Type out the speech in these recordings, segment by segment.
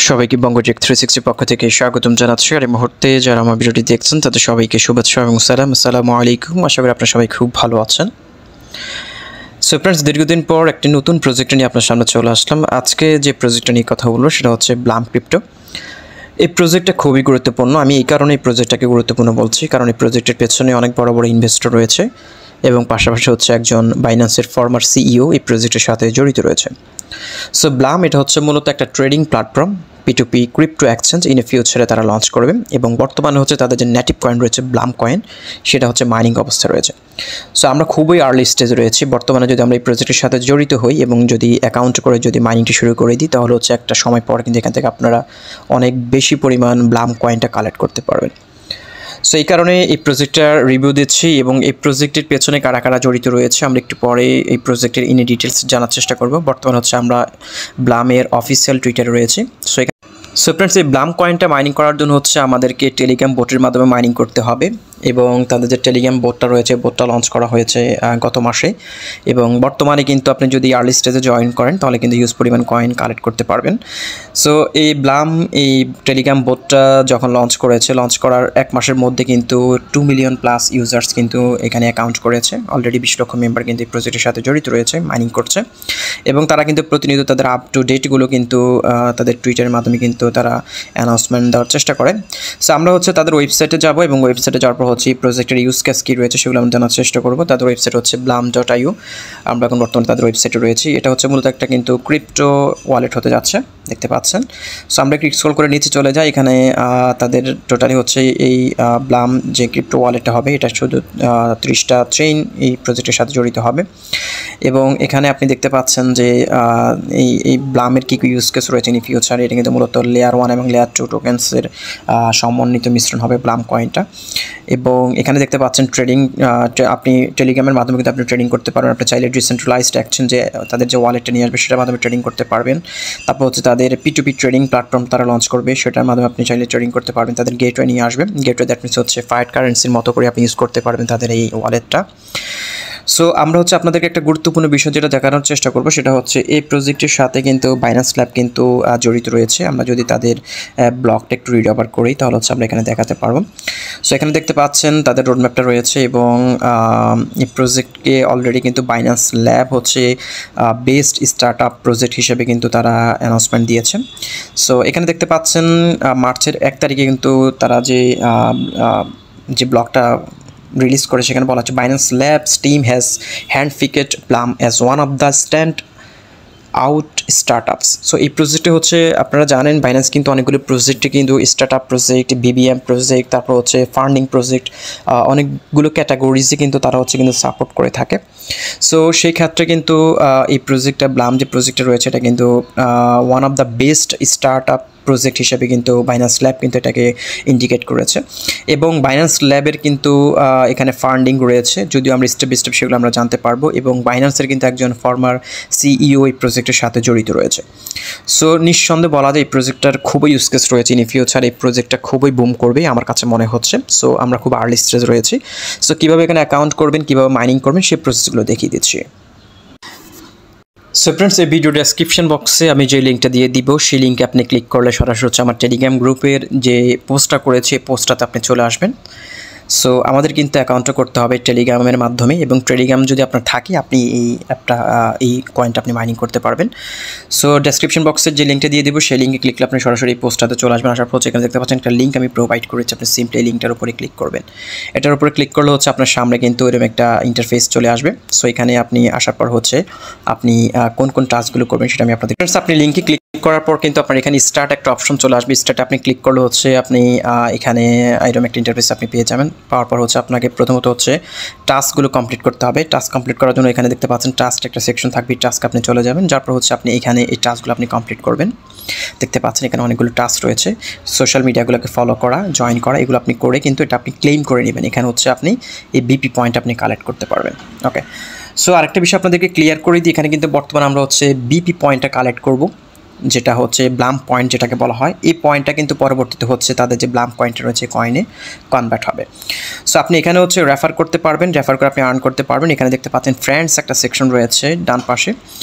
সবাইকে বঙ্গটেক 360 পক্ষ থেকে স্বাগতম জানাচ্ছি। আর এই মুহূর্তে যারা আমার ভিডিওটি দেখছেন তাদের সবাইকে শুভেচ্ছা এবং সালাম। আসসালামু আলাইকুম। আশা করি আপনারা সবাই খুব ভালো আছেন। সো ফ্রেন্ডস, দীর্ঘদিন পর একটি নতুন প্রজেক্ট নিয়ে আপনার সামনে চলে আসলাম। আজকে যে প্রজেক্টটা নিয়ে কথা বলবো সেটা হচ্ছে ব্লাম ক্রিপ্টো। এই প্রজেক্টটা খুবই গুরুত্বপূর্ণ। আমি এই কারণে এই প্রজেক্টটাকে গুরুত্বপূর্ণ বলছি, কারণ এই প্রজেক্টের পেছনে অনেক বড় বড় ইনভেস্টর রয়েছে এবং পাশাপাশি হচ্ছে একজন বাইন্যান্সের ফর্মার সিইও এই প্রজেক্টের সাথে জড়িত রয়েছে। সো ব্লাম এটা হচ্ছে মূলত একটা trading platform, P2P crypto exchange. In ফিউচারে তারা লঞ্চ করবে এবং বর্তমানে হচ্ছে তাদের যে নেটিভ কয়েন রয়েছে ব্লাম কয়েন, সেটা হচ্ছে মাইনিং অবস্থায় রয়েছে। সো আমরা খুবই আর্লি স্টেজে রয়েছি। বর্তমানে যদি আমরা এই প্রজেক্টের সাথে জড়িত হই এবং যদি অ্যাকাউন্ট করে যদি মাইনিংটি শুরু করে দিই, তাহলে হচ্ছে একটা সময় পর কিন্তু এখান থেকে আপনারা অনেক বেশি পরিমাণ ব্লাম কয়েনটা কালেক্ট করতে পারবেন। সো এই কারণে এই প্রজেক্টটার রিভিউ দিচ্ছি এবং এই প্রজেক্টের পেছনে কারা কারা জড়িত রয়েছে আমরা একটু পরে এই প্রজেক্টের ইনি ডিটেলস জানার চেষ্টা করব। বর্তমানে হচ্ছে আমরা ব্লামের অফিসিয়াল টুইটারে রয়েছি। সো ফ্রেন্ডস, এই ব্লাম কয়েনটা মাইনিং করার জন্য হচ্ছে আমাদেরকে টেলিগ্রাম বোটের মাধ্যমে মাইনিং করতে হবে এবং তাদের যে টেলিগ্রাম বোটটা রয়েছে, বোটটা লঞ্চ করা হয়েছে গত মাসে এবং বর্তমানে কিন্তু আপনি যদি আর্লি স্টেজে জয়েন করেন তাহলে কিন্তু হিউজ পরিমাণ কয়েন কালেক্ট করতে পারবেন। সো এই ব্লাম এই টেলিগ্রাম বোটটা যখন লঞ্চ করেছে, লঞ্চ করার 1 মাসের মধ্যে কিন্তু 2 মিলিয়ন প্লাস ইউজার্স কিন্তু এখানে অ্যাকাউন্ট করেছে। অলরেডি 20 লক্ষ মেম্বার কিন্তু এই প্রজেক্টের সাথে জড়িত রয়েছে, মাইনিং করছে এবং তারা কিন্তু প্রতিনিয়ত তাদের আপ টু ডেটগুলো কিন্তু তাদের টুইটারের মাধ্যমে কিন্তু তারা অ্যানাউন্সমেন্ট দেওয়ার চেষ্টা করে। সো আমরা হচ্ছে তাদের ওয়েবসাইটে যাব এবং ওয়েবসাইটে যাওয়ার পর হচ্ছে এই প্রজেক্টের ইউজ কেস কী রয়েছে সেগুলো আমরা জানার চেষ্টা করব। তাদের ওয়েবসাইট হচ্ছে blam.io। আমরা এখন বর্তমানে তাদের ওয়েবসাইটে রয়েছি। এটা হচ্ছে মূলত একটা কিন্তু ক্রিপ্টো ওয়ালেট হতে যাচ্ছে, দেখতে পাচ্ছেন। সো আমরা একটু স্ক্রল করে নিচে চলে যাই। এখানে তাদের টোটালি হচ্ছে এই ব্লাম যে ক্রিপ্টো ওয়ালেটটা হবে, এটা শুধু 30টা চেইন এই প্রজেক্টের সাথে জড়িত হবে এবং এখানে আপনি দেখতে পাচ্ছেন যে এই ব্লামের কী কী ইউজ কেস রয়েছে ইন ফিউচারে। এটা কিন্তু মূলত লেয়ার 1 এবং লেয়ার 2 টোকেন্সের সমন্বিত মিশ্রণ হবে ব্লাম কয়েনটা। এবং এখানে দেখতে পাচ্ছেন ট্রেডিং, আপনি টেলিগ্রামের মাধ্যমে কিন্তু আপনি ট্রেডিং করতে পারবেন। আপনি চাইলে ডিসেন্ট্রালাইজড এক্সচেঞ্জে তাদের যে ওয়ালেটটা নিয়ে আসবে সেটার মাধ্যমে ট্রেডিং করতে পারবেন। তারপর হচ্ছে তাদের P2P ট্রেডিং প্ল্যাটফর্ম তারা লঞ্চ করবে, সেটার মাধ্যমে আপনি চাইলে ট্রেডিং করতে পারবেন। তাদের গেটওয়ে নিয়ে আসবে, গেটওয়ে দ্যাট মিনস হচ্ছে ফায়ার কারেন্সির মতো করে আপনি ইউজ করতে পারবেন তাদের এই ওয়ালেটটা। সো আমরা হচ্ছে আপনাদেরকে একটা গুরুত্বপূর্ণ বিষয় যেটা দেখানোর চেষ্টা করব সেটা হচ্ছে এই প্রজেক্টের সাথে কিন্তু বাইন্যান্স ল্যাব কিন্তু জড়িত রয়েছে। আমরা যদি তাদের ব্লগটা একটু রিড ওভার করি তাহলে হচ্ছে আমরা এখানে দেখাতে পারবো। সো এখানে দেখতে পাচ্ছেন তাদের রোডম্যাপটা রয়েছে এবং এই প্রজেক্টকে অলরেডি কিন্তু বাইন্যান্স ল্যাব হচ্ছে বেস্ট স্টার্টআপ প্রজেক্ট হিসেবে কিন্তু তারা অ্যানাউন্সমেন্ট দিয়েছে। সো এখানে দেখতে পাচ্ছেন মার্চের 1 তারিখে কিন্তু তারা যে ব্লগটা রিলিজ করে সেখানে বলা হচ্ছে Binance Labs team has handpicked Blum as one of the stand out startups. So এই প্রজেক্টে হচ্ছে আপনারা জানেন বাইন্যান্স কিন্তু অনেকগুলো প্রজেক্টে কিন্তু স্টার্টআপ প্রজেক্ট, BBM প্রজেক্ট, তারপর হচ্ছে ফান্ডিং প্রজেক্ট, অনেকগুলো ক্যাটাগরিজে কিন্তু তারা হচ্ছে কিন্তু সাপোর্ট করে থাকে। সো সেই ক্ষেত্রে কিন্তু এই প্রজেক্টটা ব্লাম যে প্রজেক্টটা রয়েছে এটা কিন্তু one of the best startup project হিসেবে কিন্তু বাইন্যান্স ল্যাব কিন্তু এটাকে ইন্ডিকেট করেছে এবং বাইন্যান্স ল্যাবের কিন্তু এখানে ফান্ডিং রয়েছে, যদিও আমরা স্টেপ বাই স্টেপ সেগুলো আমরা জানতে পারবো এবং বাইন্যান্সের কিন্তু একজন ফর্মার সিইও এই প্রজেক্টের সাথে জড়িত রয়েছে। সো নিঃসন্দেহে বলা যায় এই প্রজেক্টটার খুবই ইউজ কেস রয়েছে। ইন ফিউচার এই প্রজেক্টটা খুবই বুম করবে আমার কাছে মনে হচ্ছে। সো আমরা খুব আর্লি স্টেজে রয়েছি। সো কীভাবে এখানে অ্যাকাউন্ট করবেন, কীভাবে মাইনিং করবেন সেই প্রসেসগুলো দেখিয়ে দিচ্ছি। সো ফ্রেন্ডস, এই ভিডিও ডেসক্রিপশন বক্সে আমি যে লিঙ্কটা দিয়ে দিব সেই লিঙ্কে আপনি ক্লিক করলে সরাসরি হচ্ছে আমার টেলিগ্রাম গ্রুপের যে পোস্টটা করেছে পোস্টটাতে আপনি চলে আসবেন। সো আমাদের কিন্তু অ্যাকাউন্টটা করতে হবে টেলিগ্রামের মাধ্যমে এবং টেলিগ্রাম যদি আপনার থাকে আপনি এই কয়েনটা আপনি মাইনিং করতে পারবেন। সো ডেসক্রিপশন বক্সের যে লিঙ্কটা দিয়ে দেবো সেই লিঙ্কে ক্লিক করলে আপনি সরাসরি এই পোস্টটাতে চলে আসবেন। আসার পর এখানে দেখতে পাচ্ছেন একটা লিঙ্ক আমি প্রোভাইড করেছি, আপনি সিম্পলি এই লিঙ্কটার উপরে ক্লিক করবেন। এটার উপরে ক্লিক করলে হচ্ছে আপনার সামনে কিন্তু এরকম একটা ইন্টারফেস চলে আসবে। সো এখানে আপনি আসার পর হচ্ছে আপনি কোন কোন টাস্কগুলো করবেন সেটা আমি আপনাদের আপনি লিঙ্কে ক্লিক করার পর কিন্তু আপনার এখানে স্টার্ট একটা অপশন চলে আসবে। স্টার্টে আপনি ক্লিক করলে হচ্ছে আপনি এখানে এরকম একটা ইন্টারফেস আপনি পেয়ে যাবেন। পাওয়ার পর হচ্ছে আপনাকে প্রথমত হচ্ছে টাস্কগুলো কমপ্লিট করতে হবে। টাস্ক কমপ্লিট করার জন্য এখানে দেখতে পাচ্ছেন টাস্ক একটা সেকশন থাকবে, টাস্ক আপনি চলে যাবেন। যারপর হচ্ছে আপনি এখানে এই টাস্কগুলো আপনি কমপ্লিট করবেন। দেখতে পাচ্ছেন এখানে অনেকগুলো টাস্ক রয়েছে, সোশ্যাল মিডিয়াগুলোকে ফলো করা, জয়েন করা, এগুলো আপনি করে কিন্তু এটা আপনি ক্লেম করে নেবেন। এখানে হচ্ছে আপনি এই BP পয়েন্ট আপনি কালেক্ট করতে পারবেন। ওকে, সো আরেকটা বিষয় আপনাদেরকে ক্লিয়ার করে দিই, এখানে কিন্তু বর্তমানে আমরা হচ্ছে BP পয়েন্টটা কালেক্ট করব যেটা হচ্ছে ব্লাম পয়েন্ট যেটাকে বলা হয়, এই পয়েন্টটা কিন্তু পরবর্তীতে হচ্ছে তাদের যে ব্লাম পয়েন্ট রয়েছে কয়েনে কনভার্ট হবে। সো আপনি এখানে হচ্ছে রেফার করতে পারবেন, রেফার করে আপনি আর্ন করতে পারবেন। এখানে দেখতে পাচ্ছেন ফ্রেন্ডস একটা সেকশন রয়েছে ডান পাশে।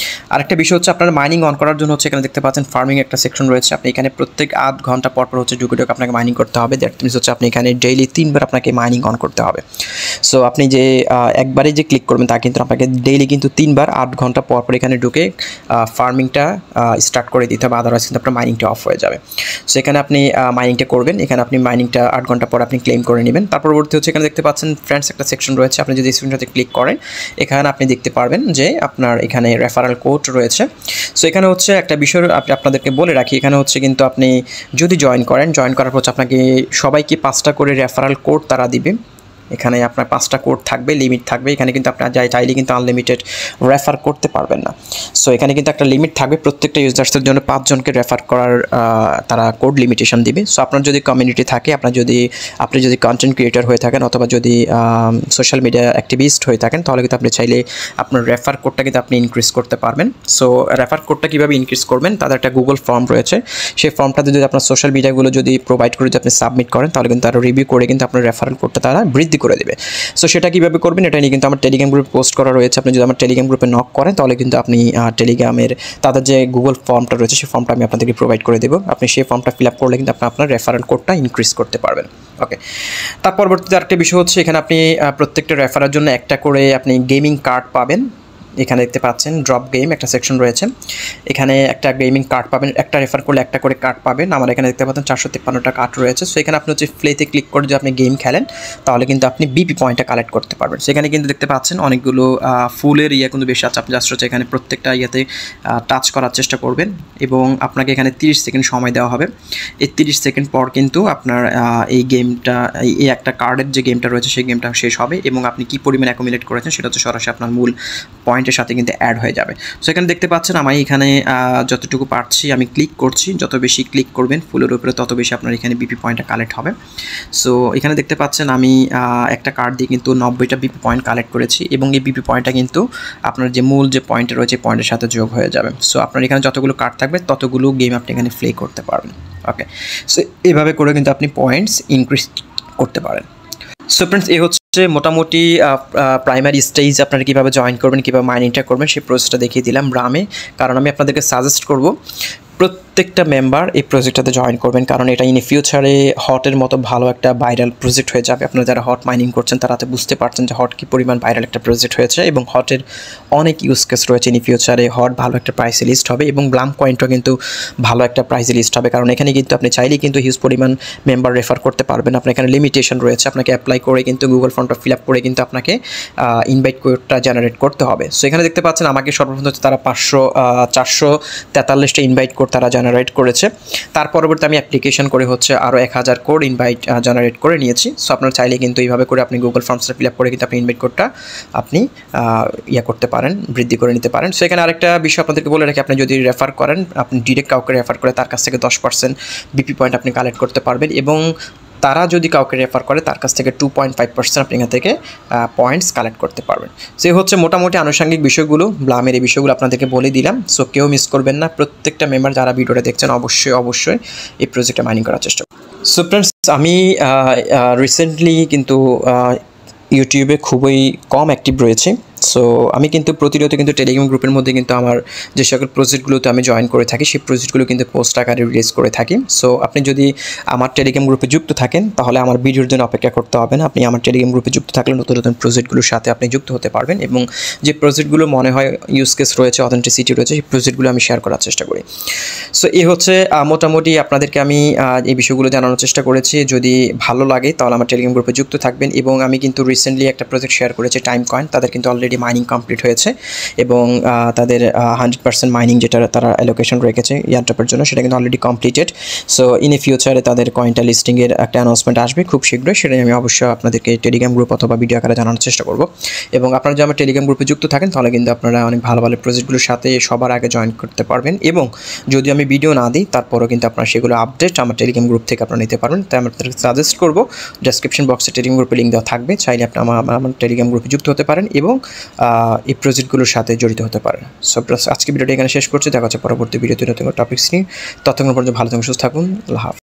আরেকটা বিষয় হচ্ছে আপনার মাইনিং অন করার জন্য হচ্ছে এখানে দেখতে পাচ্ছেন ফার্মিং একটা সেকশন রয়েছে। আপনি এখানে প্রত্যেক 8 ঘন্টা পর হচ্ছে ঢুকে আপনাকে মাইনিং করতে হবে। দ্যাট মিনস হচ্ছে আপনি এখানে ডেইলি 3 বার আপনাকে মাইনিং অন করতে হবে। সো আপনি যে একবারে যে ক্লিক করবেন তা কিন্তু আপনাকে ডেইলি কিন্তু 3 বার 8 ঘন্টা পর এখানে ঢুকে ফার্মিংটা স্টার্ট করে দিতে হবে, আদারওয়াইজ কিন্তু আপনার মাইনিংটা অফ হয়ে যাবে। সো এখানে আপনি মাইনিংটা করবেন, এখানে আপনি মাইনিংটা 8 ঘন্টা পর আপনি ক্লেম করে নেবেন। তার পরবর্তী হচ্ছে এখানে দেখতে পাচ্ছেন ফ্রেন্ডস একটা সেকশন রয়েছে। আপনি যদি স্ক্রিনটাতে ক্লিক করেন এখানে আপনি দেখতে পারবেন যে আপনার এখানে রেফারাল কোড রয়েছে। সো এখানে হচ্ছে একটা বিষয় আপনাদেরকে বলে রাখি, এখানে হচ্ছে কিন্তু আপনি যদি জয়েন করার পর আপনাকে সবাইকে 5টা করে রেফারাল কোড তারা দিবে। এখানে আপনার 5টা কোড থাকবে, লিমিট থাকবে। এখানে কিন্তু আপনার চাইলে কিন্তু আনলিমিটেড রেফার করতে পারবেন না। সো এখানে কিন্তু একটা লিমিট থাকবে, প্রত্যেকটা ইউজার্সের জন্য 5 জনকে রেফার করার তারা কোড লিমিটেশন দিবে। সো আপনার যদি কমিউনিটি থাকে, আপনি যদি কন্টেন্ট ক্রিয়েটর হয়ে থাকেন অথবা যদি সোশ্যাল মিডিয়া অ্যাক্টিভিস্ট হয়ে থাকেন, তাহলে কিন্তু আপনি চাইলে আপনার রেফার কোডটা কিন্তু আপনি ইনক্রিজ করতে পারবেন। সো রেফার কোডটা কীভাবে ইনক্রিজ করবেন, তাদের একটা গুগল ফর্ম রয়েছে। সেই ফর্মটাতে যদি আপনার সোশ্যাল মিডিয়াগুলো যদি প্রোভাইড করে যদি আপনি সাবমিট করেন, তাহলে কিন্তু তারা রিভিউ করে কিন্তু আপনার রেফারেল কোডটা তারা বৃদ্ধি করে দেবে। সো সেটা কীভাবে করবেন এটা নিয়ে কিন্তু আমার টেলিগ্রাম গ্রুপে পোস্ট করা রয়েছে। আপনি যদি আমার টেলিগ্রাম গ্রুপে নক করেন তাহলে কিন্তু আপনি টেলিগ্রামের তাদের যে গুগল ফর্মটা রয়েছে সেই ফর্মটা আমি আপনাদেরকে প্রোভাইড করে দেবো। আপনি সেই ফর্মটা ফিল আপ করলে কিন্তু আপনার রেফারেল কোডটা ইনক্রিজ করতে পারবেন। ওকে, তার পরবর্তীতে আরেকটা বিষয় হচ্ছে এখানে আপনি প্রত্যেকটা রেফারের জন্য একটা করে আপনি গেমিং কার্ড পাবেন। এখানে দেখতে পাচ্ছেন ড্রপ গেম একটা সেকশন রয়েছে, এখানে একটা গেমিং কার্ড পাবেন। একটা রেফার করলে একটা করে কার্ড পাবেন। আমার এখানে দেখতে পাচ্ছেন 453টা কার্ড রয়েছে। সো এখানে আপনি হচ্ছে প্লেতে ক্লিক করে যদি আপনি গেম খেলেন তাহলে কিন্তু আপনি বিপি পয়েন্টটা কালেক্ট করতে পারবেন। সেখানে কিন্তু দেখতে পাচ্ছেন অনেকগুলো ফুলের কিন্তু বেশি আছে। আপনি জাস্ট হচ্ছে এখানে প্রত্যেকটা ইয়েতে টাচ করার চেষ্টা করবেন এবং আপনাকে এখানে 30 সেকেন্ড সময় দেওয়া হবে। এই 30 সেকেন্ড পর কিন্তু আপনার এই গেমটা এই একটা কার্ডের যে গেমটা রয়েছে সেই গেমটা শেষ হবে এবং আপনি কী পরিমাণ অ্যাকুমুলেট করেছেন সেটা হচ্ছে সরাসরি আপনার মূল পয়েন্টের সাথে কিন্তু অ্যাড হয়ে যাবে। সো এখানে দেখতে পাচ্ছেন আমি এখানে যতটুকু পারছি আমি ক্লিক করছি। যত বেশি ক্লিক করবেন ফুলের উপরে তত বেশি আপনার এখানে বিপি পয়েন্টটা কালেক্ট হবে। সো এখানে দেখতে পাচ্ছেন আমি একটা কার্ড দিয়ে কিন্তু 90টা বিপি পয়েন্ট কালেক্ট করেছি এবং এই বিপি পয়েন্টটা কিন্তু আপনার যে মূল যে পয়েন্টটা রয়েছে পয়েন্টের সাথে যোগ হয়ে যাবে। সো আপনার এখানে যতগুলো কার্ড থাকবে ততগুলো গেম আপনি এখানে প্লে করতে পারবেন। ওকে, সো এভাবে করে কিন্তু আপনি পয়েন্টস ইনক্রিজ করতে পারেন। সো ফ্রেন্ডস এই হচ্ছে মোটামুটি প্রাইমারি স্টেজ আপনারা কীভাবে জয়েন করবেন, কীভাবে মাইনিংটা করবেন সেই প্রসেসটা দেখিয়ে দিলাম ব্রামে। কারণ আমি আপনাদেরকে সাজেস্ট করব প্রত্যেকটা মেম্বার এই প্রজেক্টটাতে জয়েন করবেন, কারণ এটা ইন ফিউচারে হটের মতো ভালো একটা ভাইরাল প্রজেক্ট হয়ে যাবে। আপনারা যারা হট মাইনিং করছেন তারা তো বুঝতে পারছেন যে হট কী পরিমাণ ভাইরাল একটা প্রজেক্ট হয়েছে এবং হটের অনেক ইউজ কেস রয়েছে। ইন ফিউচারে হট ভালো একটা প্রাইসে লিস্ট হবে এবং ব্লাম কয়েনটাও কিন্তু ভালো একটা প্রাইসে লিস্ট হবে, কারণ এখানে কিন্তু আপনি চাইলেই কিন্তু হিউজ পরিমাণ মেম্বার রেফার করতে পারবেন। আপনার এখানে লিমিটেশন রয়েছে, আপনাকে অ্যাপ্লাই করে কিন্তু গুগল ফর্মটা ফিল আপ করে কিন্তু আপনাকে ইনভাইট কোডটা জেনারেট করতে হবে। সো এখানে দেখতে পাচ্ছেন আমাকে সর্বপ্রথম তারা 443টা ইনভাইট কোড তারা জেনারেট করেছে। তার পরবর্তী আমি অ্যাপ্লিকেশন করে হচ্ছে আরও 1000 কোড ইনভাইট জেনারেট করে নিয়েছি। সো আপনার চাইলে কিন্তু এইভাবে করে আপনি গুগল ফর্মসটা ফিল আপ করে কিন্তু আপনি ইনভাইট কোডটা আপনি করতে পারেন, বৃদ্ধি করে নিতে পারেন। সো এখানে আরেকটা বিষয় আপনাদেরকে বলে রাখি, আপনি যদি রেফার করেন, আপনি ডিরেক্ট কাউকে রেফার করে তার কাছ থেকে 10% বিপি পয়েন্ট আপনি কালেক্ট করতে পারবেন এবং তারা যদি কাউকে রেফার করে তার কাছ থেকে 2.5% আপনি এখান থেকে পয়েন্টস কালেক্ট করতে পারবেন। সে হচ্ছে মোটামুটি আনুষঙ্গিক বিষয়গুলো, ব্লামের এই বিষয়গুলো আপনাদেরকে বলে দিলাম। সো কেউ মিস করবেন না, প্রত্যেকটা মেম্বার যারা ভিডিওটা দেখছেন অবশ্যই এই প্রজেক্টটা মাইনিং করার চেষ্টা করুন। সো ফ্রেন্ডস আমি রিসেন্টলি কিন্তু ইউটিউবে খুবই কম অ্যাক্টিভ রয়েছে। সো আমি কিন্তু প্রতিনিয়ত কিন্তু টেলিগ্রাম গ্রুপের মধ্যে কিন্তু আমার যে সকল প্রজেক্টগুলোতে আমি জয়েন করে থাকি সেই প্রজেক্টগুলো কিন্তু পোস্ট আকারে রিলিজ করে থাকি। সো আপনি যদি আমার টেলিগ্রাম গ্রুপে যুক্ত থাকেন তাহলে আমার ভিডিওর জন্য অপেক্ষা করতে হবে না। আপনি আমার টেলিগ্রাম গ্রুপে যুক্ত থাকলে নতুন নতুন প্রজেক্টগুলোর সাথে আপনি যুক্ত হতে পারবেন এবং যে প্রজেক্টগুলো মনে হয় ইউজ কেস রয়েছে, অথেন্টিসিটি রয়েছে, সেই প্রজেক্টগুলো আমি শেয়ার করার চেষ্টা করি। সো এই হচ্ছে মোটামুটি আপনাদেরকে আমি এই বিষয়গুলো জানানোর চেষ্টা করেছি। যদি ভালো লাগে তাহলে আমার টেলিগ্রাম গ্রুপে যুক্ত থাকবেন এবং আমি কিন্তু রিসেন্টলি একটা প্রজেক্ট শেয়ার করেছি টাইম কয়েন। তাদের কিন্তু অলরেডি মাইনিং কমপ্লিট হয়েছে এবং তাদের 100% মাইনিং যেটা তারা অ্যালোকেশন রেখেছে ইয়ারড্রপের জন্য সেটা কিন্তু already completed. So in a ফিউচারে তাদের কয়েনটা লিস্টিংয়ের একটা অ্যানাউন্সমেন্ট আসবে খুব শীঘ্রই, সেটাই আমি অবশ্যই আপনাদেরকে টেলিগ্রাম গ্রুপ অথবা ভিডিও আকারে জানানোর চেষ্টা করব। এবং আপনারা যদি আমার টেলিগ্রাম গ্রুপে যুক্ত থাকেন তাহলে কিন্তু আপনারা অনেক ভালো ভালো প্রজেক্টগুলোর সাথে সবার আগে জয়েন করতে পারবেন এবং যদি আমি ভিডিও না দিই তারপরেও কিন্তু আপনারা সেগুলো আপডেট আমার টেলিগ্রাম গ্রুপ থেকে আপনারা নিতে পারবেন। তাই আমি আপনাদেরকে সাজেস্ট করবো ডেসক্রিপশন বক্সে টেলিগ্রাম গ্রুপে লিঙ্ক দেওয়া থাকবে, চাইলে আপনি আমার টেলিগ্রাম গ্রুপে যুক্ত হতে পারেন এবং এই প্রজেক্টগুলোর সাথে জড়িত হতে পারেন। সো আজকে ভিডিওটি এখানে শেষ করছি, দেখা হচ্ছে পরবর্তী ভিডিওতে নতুন টপিকস নিয়ে। ততক্ষণ পর্যন্ত ভালো থাকুন, সুস্থ থাকুন। আল্লাহ হাফেজ।